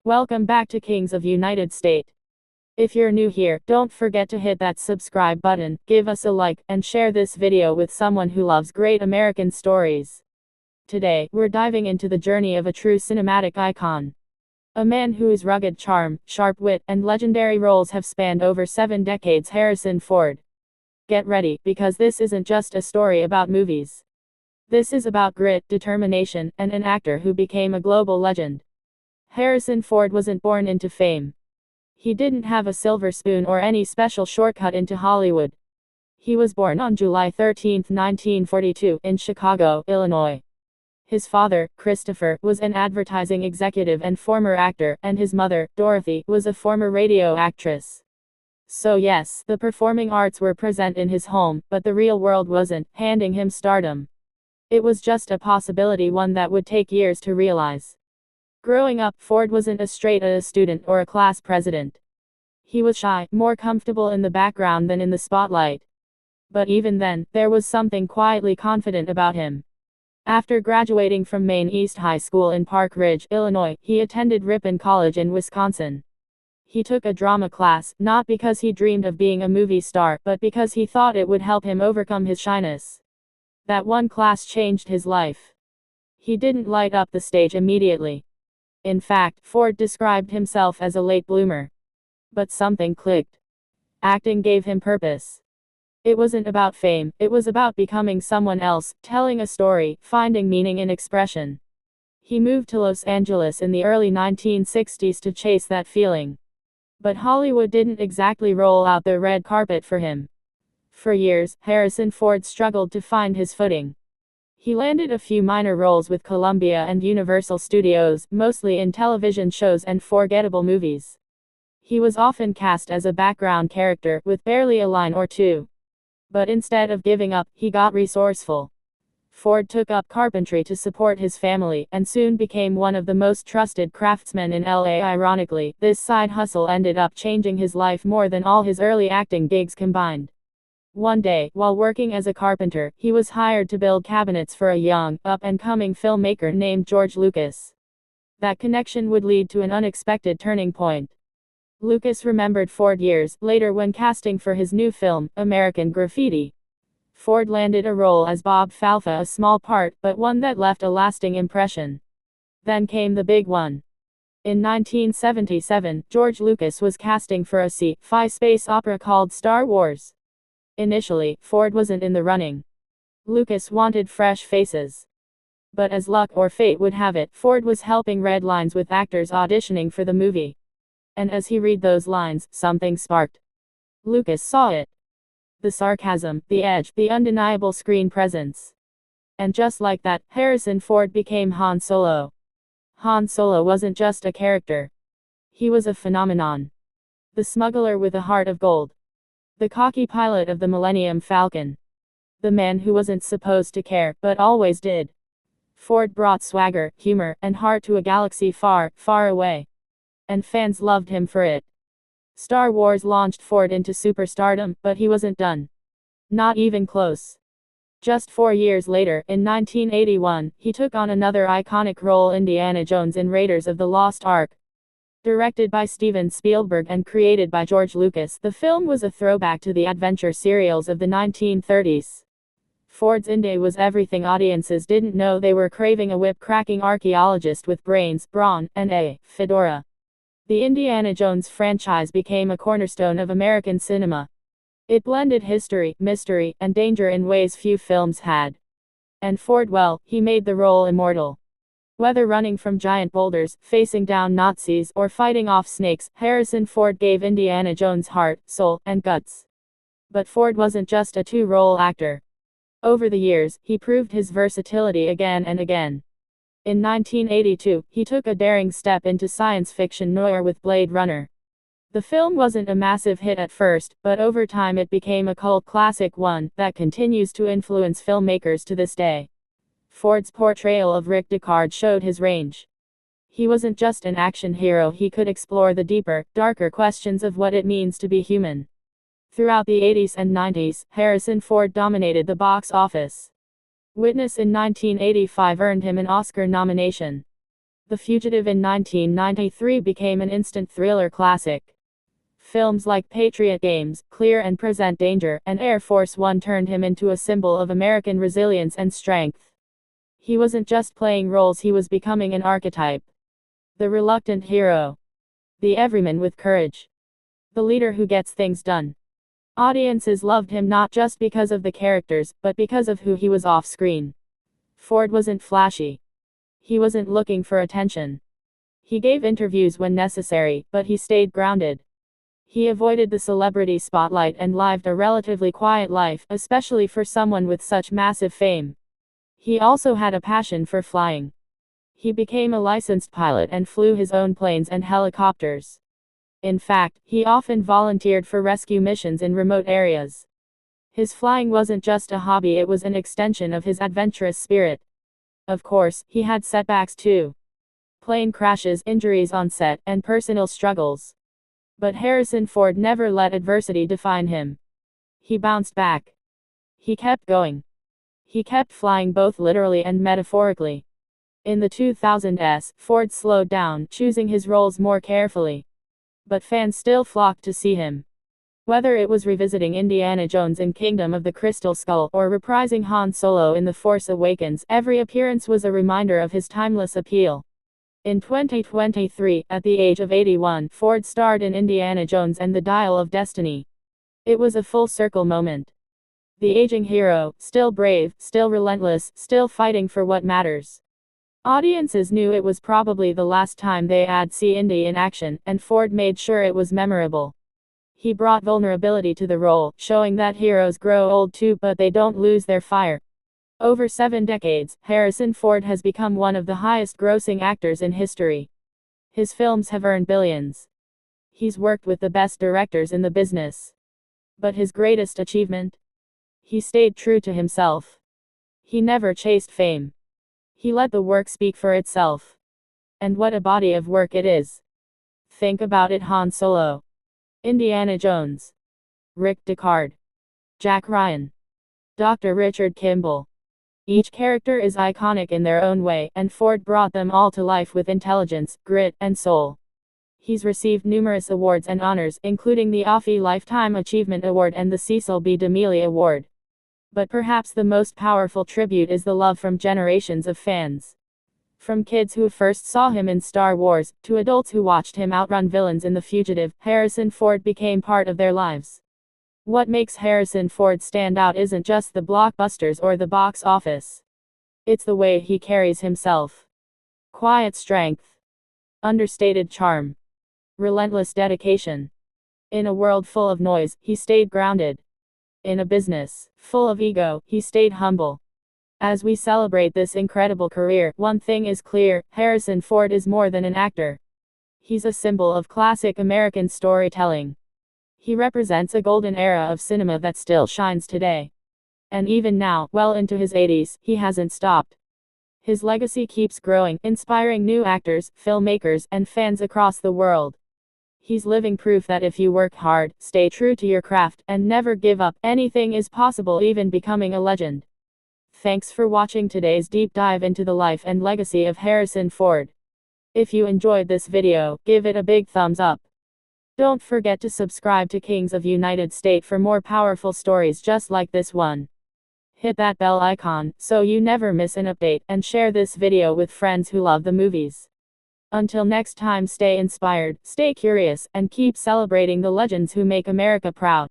Welcome back to Kings of United States. If you're new here, don't forget to hit that subscribe button, give us a like, and share this video with someone who loves great American stories. Today, we're diving into the journey of a true cinematic icon. A man whose rugged charm, sharp wit, and legendary roles have spanned over 7 decades, Harrison Ford. Get ready, because this isn't just a story about movies. This is about grit, determination, and an actor who became a global legend. Harrison Ford wasn't born into fame. He didn't have a silver spoon or any special shortcut into Hollywood. He was born on July 13, 1942, in Chicago, Illinois. His father, Christopher, was an advertising executive and former actor, and his mother, Dorothy, was a former radio actress. So yes, the performing arts were present in his home, but the real world wasn't handing him stardom. It was just a possibility, one that would take years to realize. Growing up, Ford wasn't a straight-A student or a class president. He was shy, more comfortable in the background than in the spotlight. But even then, there was something quietly confident about him. After graduating from Maine East High School in Park Ridge, Illinois, he attended Ripon College in Wisconsin. He took a drama class, not because he dreamed of being a movie star, but because he thought it would help him overcome his shyness. That one class changed his life. He didn't light up the stage immediately. In fact, Ford described himself as a late bloomer. But something clicked. Acting gave him purpose. It wasn't about fame, it was about becoming someone else, telling a story, finding meaning in expression. He moved to Los Angeles in the early 1960s to chase that feeling. But Hollywood didn't exactly roll out the red carpet for him. For years, Harrison Ford struggled to find his footing. He landed a few minor roles with Columbia and Universal Studios, mostly in television shows and forgettable movies. He was often cast as a background character, with barely a line or two. But instead of giving up, he got resourceful. Ford took up carpentry to support his family, and soon became one of the most trusted craftsmen in LA. Ironically, this side hustle ended up changing his life more than all his early acting gigs combined. One day, while working as a carpenter, he was hired to build cabinets for a young, up-and-coming filmmaker named George Lucas. That connection would lead to an unexpected turning point. Lucas remembered Ford years later when casting for his new film, American Graffiti. Ford landed a role as Bob Falfa, a small part, but one that left a lasting impression. Then came the big one. In 1977, George Lucas was casting for a sci-fi space opera called Star Wars. Initially, Ford wasn't in the running. Lucas wanted fresh faces. But as luck or fate would have it, Ford was helping read lines with actors auditioning for the movie. And as he read those lines, something sparked. Lucas saw it. The sarcasm, the edge, the undeniable screen presence. And just like that, Harrison Ford became Han Solo. Han Solo wasn't just a character. He was a phenomenon. The smuggler with a heart of gold. The cocky pilot of the Millennium Falcon. The man who wasn't supposed to care, but always did. Ford brought swagger, humor, and heart to a galaxy far, far away. And fans loved him for it. Star Wars launched Ford into superstardom, but he wasn't done. Not even close. Just 4 years later, in 1981, he took on another iconic role, Indiana Jones in Raiders of the Lost Ark. Directed by Steven Spielberg and created by George Lucas, the film was a throwback to the adventure serials of the 1930s. Ford's Indy was everything audiences didn't know they were craving: a whip-cracking archaeologist with brains, brawn, and a fedora. The Indiana Jones franchise became a cornerstone of American cinema. It blended history, mystery, and danger in ways few films had. And Ford, well, he made the role immortal. Whether running from giant boulders, facing down Nazis, or fighting off snakes, Harrison Ford gave Indiana Jones heart, soul, and guts. But Ford wasn't just a two-role actor. Over the years, he proved his versatility again and again. In 1982, he took a daring step into science fiction noir with Blade Runner. The film wasn't a massive hit at first, but over time it became a cult classic, one that continues to influence filmmakers to this day. Ford's portrayal of Rick Deckard showed his range. He wasn't just an action hero, he could explore the deeper, darker questions of what it means to be human. Throughout the 80s and 90s, Harrison Ford dominated the box office. Witness in 1985 earned him an Oscar nomination. The Fugitive in 1993 became an instant thriller classic. Films like Patriot Games, Clear and Present Danger, and Air Force One turned him into a symbol of American resilience and strength. He wasn't just playing roles, he was becoming an archetype. The reluctant hero. The everyman with courage. The leader who gets things done. Audiences loved him not just because of the characters, but because of who he was off-screen. Ford wasn't flashy. He wasn't looking for attention. He gave interviews when necessary, but he stayed grounded. He avoided the celebrity spotlight and lived a relatively quiet life, especially for someone with such massive fame. He also had a passion for flying. He became a licensed pilot and flew his own planes and helicopters. In fact, he often volunteered for rescue missions in remote areas. His flying wasn't just a hobby, it was an extension of his adventurous spirit. Of course, he had setbacks too. Plane crashes, injuries on set, and personal struggles. But Harrison Ford never let adversity define him. He bounced back. He kept going. He kept flying both literally and metaphorically. In the 2000s, Ford slowed down, choosing his roles more carefully. But fans still flocked to see him. Whether it was revisiting Indiana Jones in Kingdom of the Crystal Skull or reprising Han Solo in The Force Awakens, every appearance was a reminder of his timeless appeal. In 2023, at the age of 81, Ford starred in Indiana Jones and the Dial of Destiny. It was a full-circle moment. The aging hero, still brave, still relentless, still fighting for what matters. Audiences knew it was probably the last time they'd see Indy in action, and Ford made sure it was memorable. He brought vulnerability to the role, showing that heroes grow old too, but they don't lose their fire. Over 7 decades, Harrison Ford has become one of the highest-grossing actors in history. His films have earned billions. He's worked with the best directors in the business. But his greatest achievement? He stayed true to himself. He never chased fame. He let the work speak for itself. And what a body of work it is. Think about it: Han Solo, Indiana Jones, Rick Deckard, Jack Ryan, Dr. Richard Kimball. Each character is iconic in their own way, and Ford brought them all to life with intelligence, grit, and soul. He's received numerous awards and honors, including the Offie Lifetime Achievement Award and the Cecil B. DeMille Award. But perhaps the most powerful tribute is the love from generations of fans. From kids who first saw him in Star Wars, to adults who watched him outrun villains in The Fugitive, Harrison Ford became part of their lives. What makes Harrison Ford stand out isn't just the blockbusters or the box office. It's the way he carries himself. Quiet strength. Understated charm. Relentless dedication. In a world full of noise, he stayed grounded. In a business full of ego, he stayed humble. As we celebrate this incredible career, one thing is clear: Harrison Ford is more than an actor. He's a symbol of classic American storytelling. He represents a golden era of cinema that still shines today. And even now, well into his 80s, he hasn't stopped. His legacy keeps growing, inspiring new actors, filmmakers, and fans across the world. He's living proof that if you work hard, stay true to your craft, and never give up, anything is possible, even becoming a legend. Thanks for watching today's deep dive into the life and legacy of Harrison Ford. If you enjoyed this video, give it a big thumbs up. Don't forget to subscribe to Kings of United States for more powerful stories just like this one. Hit that bell icon, so you never miss an update, and share this video with friends who love the movies. Until next time, stay inspired, stay curious, and keep celebrating the legends who make America proud.